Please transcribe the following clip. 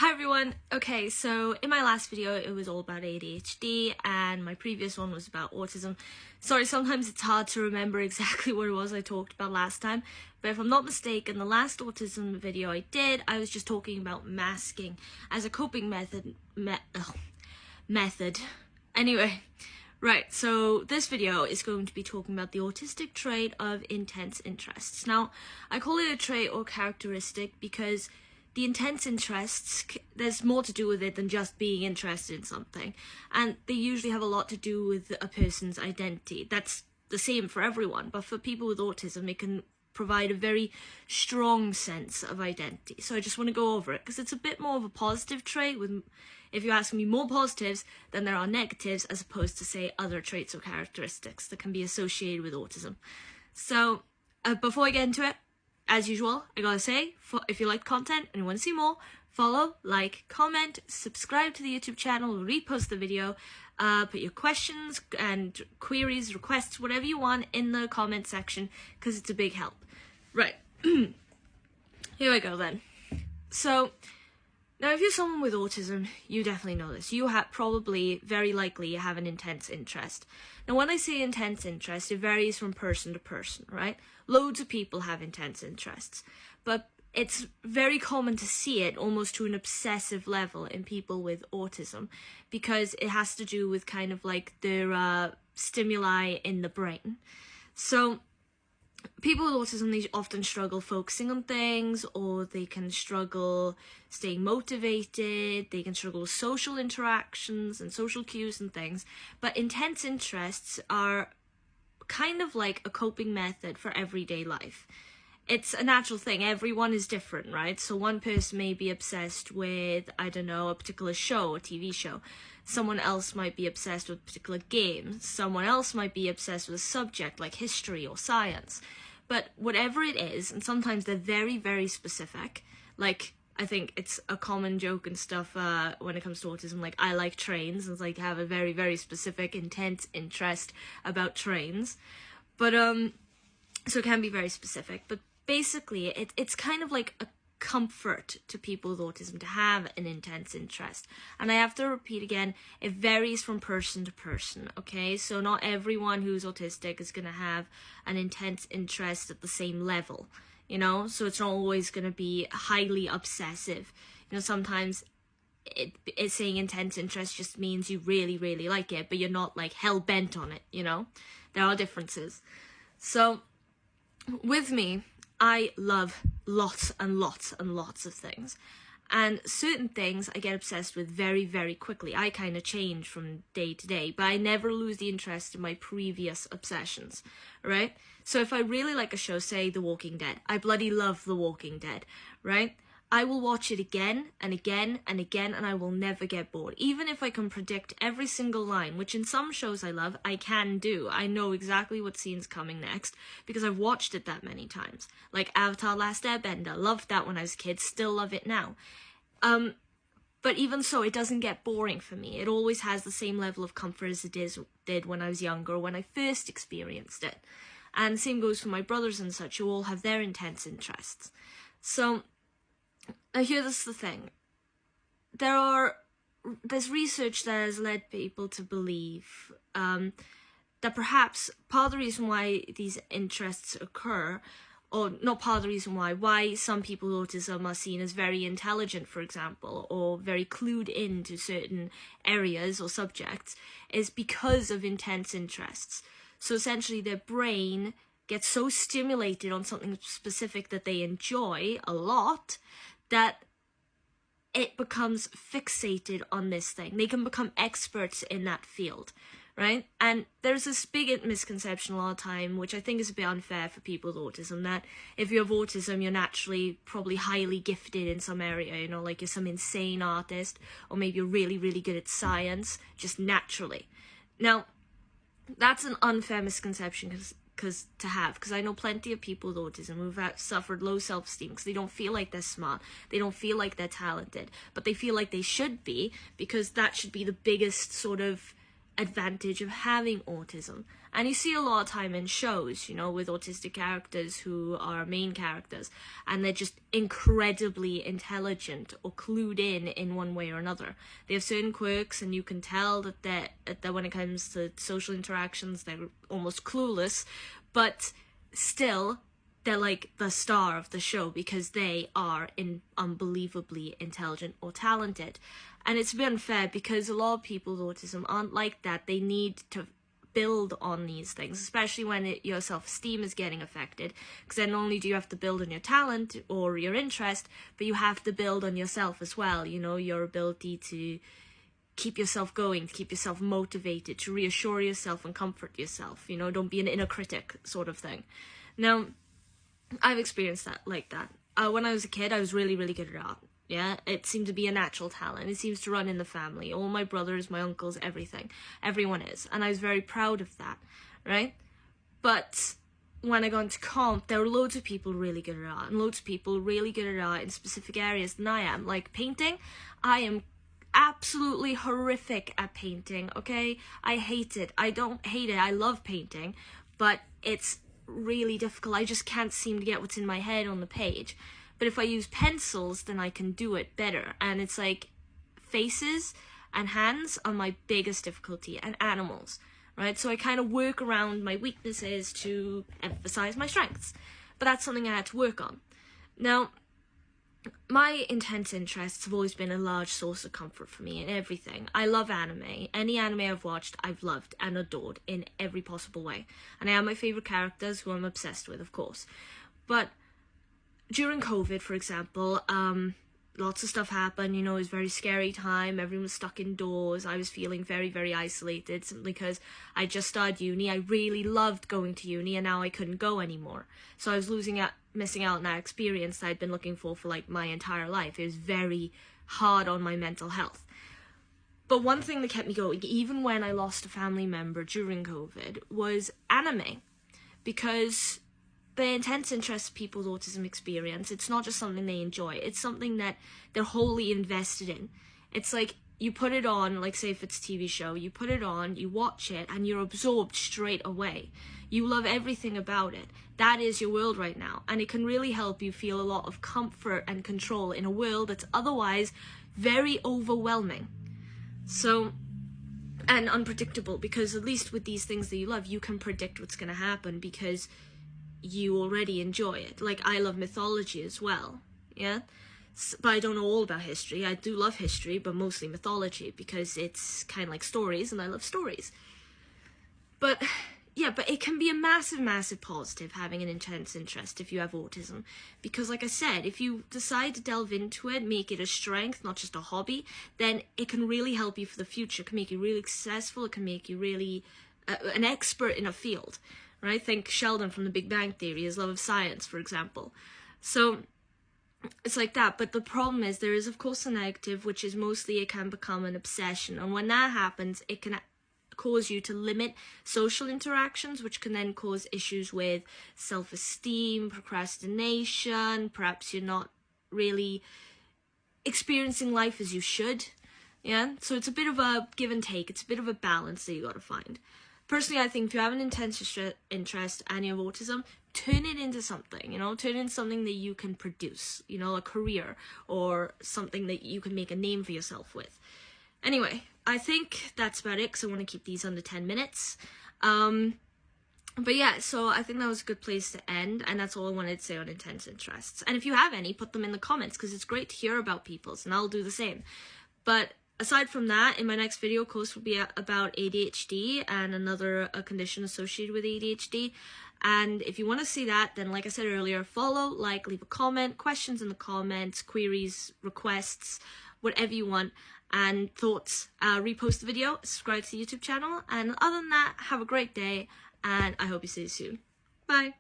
Hi everyone. Okay, so in my last video it was all about ADHD and my previous one was about autism. Sorry, sometimes it's hard to remember exactly what it was I talked about last time, but if I'm not mistaken, the last autism video I did, I was just talking about masking as a coping method. Anyway, right, so this video is going to be talking about the autistic trait of intense interests. Now, I call it a trait or characteristic because the intense interests, there's more to do with it than just being interested in something. And they usually have a lot to do with a person's identity. That's the same for everyone, but for people with autism, it can provide a very strong sense of identity. So I just want to go over it because it's a bit more of a positive trait with, if you ask me, more positives than there are negatives, as opposed to, say, other traits or characteristics that can be associated with autism. So before I get into it, as usual, I gotta say, if you like content and you want to see more, follow, like, comment, subscribe to the YouTube channel, repost the video, put your questions and queries, requests, whatever you want in the comment section, because it's a big help. Right, here we go then. So, now if you're someone with autism, you definitely know this. You probably, very likely, have an intense interest. Now when I say intense interest, it varies from person to person, right? Loads of people have intense interests, but it's very common to see it almost to an obsessive level in people with autism because it has to do with kind of like their stimuli in the brain. So people with autism, they often struggle focusing on things, or they can struggle staying motivated, they can struggle with social interactions and social cues and things, but intense interests are kind of like a coping method for everyday life. It's a natural thing. Everyone is different, right? So one person may be obsessed with, I don't know, a particular show or TV show. Someone else might be obsessed with a particular game. Someone else might be obsessed with a subject like history or science. But whatever it is, and sometimes they're very, very specific, like, I think it's a common joke and stuff when it comes to autism, like, I like trains, and it's like, have a very, very specific, intense interest about trains. But, so it can be very specific, but basically, it's kind of like a comfort to people with autism to have an intense interest. And I have to repeat again, it varies from person to person, okay? So not everyone who's autistic is going to have an intense interest at the same level, you know? So it's not always going to be highly obsessive. You know, sometimes it's saying intense interest just means you really, really like it, but you're not like hell-bent on it, you know? There are differences. So with me, I love lots and lots and lots of things, and certain things I get obsessed with very, very quickly. I kind of change from day to day, but I never lose the interest in my previous obsessions, right? So if I really like a show, say The Walking Dead, I bloody love The Walking Dead, right? I will watch it again and again and again, and I will never get bored. Even if I can predict every single line, which in some shows I love, I can do. I know exactly what scene's coming next because I've watched it that many times. Like Avatar: Last Airbender, loved that when I was a kid, still love it now. But even so, it doesn't get boring for me. It always has the same level of comfort as it did when I was younger, when I first experienced it. And the same goes for my brothers and such, who all have their intense interests. So now here's the thing. There's research that has led people to believe that perhaps part of the reason why these interests occur, or not part of the reason why some people with autism are seen as very intelligent, for example, or very clued into certain areas or subjects, is because of intense interests. So essentially their brain gets so stimulated on something specific that they enjoy a lot that it becomes fixated on this thing. They can become experts in that field, right? And there's this big misconception a lot of time, which I think is a bit unfair for people with autism, that if you have autism, you're naturally probably highly gifted in some area, you know, like you're some insane artist, or maybe you're really, really good at science, just naturally. Now, that's an unfair misconception because I know plenty of people with autism who've suffered low self-esteem because they don't feel like they're smart, they don't feel like they're talented, but they feel like they should be, because that should be the biggest sort of advantage of having autism. And you see a lot of time in shows, you know, with autistic characters who are main characters, and they're just incredibly intelligent or clued in one way or another. They have certain quirks, and you can tell that when it comes to social interactions, they're almost clueless, but still, they're like the star of the show because they are unbelievably intelligent or talented. And it's a bit unfair because a lot of people with autism aren't like that. They need to build on these things, especially when your self-esteem is getting affected, because then not only do you have to build on your talent or your interest, but you have to build on yourself as well, you know, your ability to keep yourself going, to keep yourself motivated, to reassure yourself and comfort yourself, you know, don't be an inner critic sort of thing. Now, I've experienced that like that. When I was a kid, I was really, really good at art. Yeah, it seemed to be a natural talent. It seems to run in the family. All my brothers, my uncles, everything. Everyone is. And I was very proud of that, right? But when I got into comp, there were loads of people really good at art, and loads of people really good at art in specific areas than I am. Like painting, I am absolutely horrific at painting, okay? I hate it. I don't hate it. I love painting, but it's really difficult. I just can't seem to get what's in my head on the page. But if I use pencils, then I can do it better. And it's like faces and hands are my biggest difficulty, and animals, right? So I kind of work around my weaknesses to emphasize my strengths. But that's something I had to work on. Now, my intense interests have always been a large source of comfort for me in everything. I love anime. Any anime I've watched, I've loved and adored in every possible way. And I have my favourite characters who I'm obsessed with, of course. But during COVID, for example, lots of stuff happened, you know, it was a very scary time, everyone was stuck indoors, I was feeling very, very isolated, simply because I just started uni. I really loved going to uni, and now I couldn't go anymore. So I was missing out on that experience that I'd been looking for like my entire life. It was very hard on my mental health. But one thing that kept me going, even when I lost a family member during COVID, was anime. Because the intense interest people with autism experience, it's not just something they enjoy, it's something that they're wholly invested in. It's like, you put it on, like say if it's a TV show, you put it on, you watch it, and you're absorbed straight away. You love everything about it. That is your world right now. And it can really help you feel a lot of comfort and control in a world that's otherwise very overwhelming. So, and unpredictable, because at least with these things that you love, you can predict what's going to happen because you already enjoy it. Like, I love mythology as well, yeah? But I don't know all about history. I do love history, but mostly mythology, because it's kind of like stories, and I love stories. But, yeah, but it can be a massive, massive positive having an intense interest if you have autism. Because, like I said, if you decide to delve into it, make it a strength, not just a hobby, then it can really help you for the future. It can make you really successful. It can make you really an expert in a field. Right? Think Sheldon from The Big Bang Theory, his love of science, for example. So it's like that. But the problem is there is, of course, a negative, which is mostly it can become an obsession. And when that happens, it can cause you to limit social interactions, which can then cause issues with self-esteem, procrastination. Perhaps you're not really experiencing life as you should. Yeah? So it's a bit of a give and take. It's a bit of a balance that you got to find. Personally, I think if you have an intense interest and you have autism, turn it into something, you know, turn it into something that you can produce, you know, a career or something that you can make a name for yourself with. Anyway, I think that's about it, because I want to keep these under 10 minutes. But yeah, so I think that was a good place to end, and that's all I wanted to say on intense interests. And if you have any, put them in the comments, because it's great to hear about people's, and I'll do the same. But aside from that, in my next video, of course, will be about ADHD and another condition associated with ADHD. And if you want to see that, then like I said earlier, follow, like, leave a comment, questions in the comments, queries, requests, whatever you want, and thoughts. Repost the video, subscribe to the YouTube channel, and other than that, have a great day, and I hope you see you soon. Bye!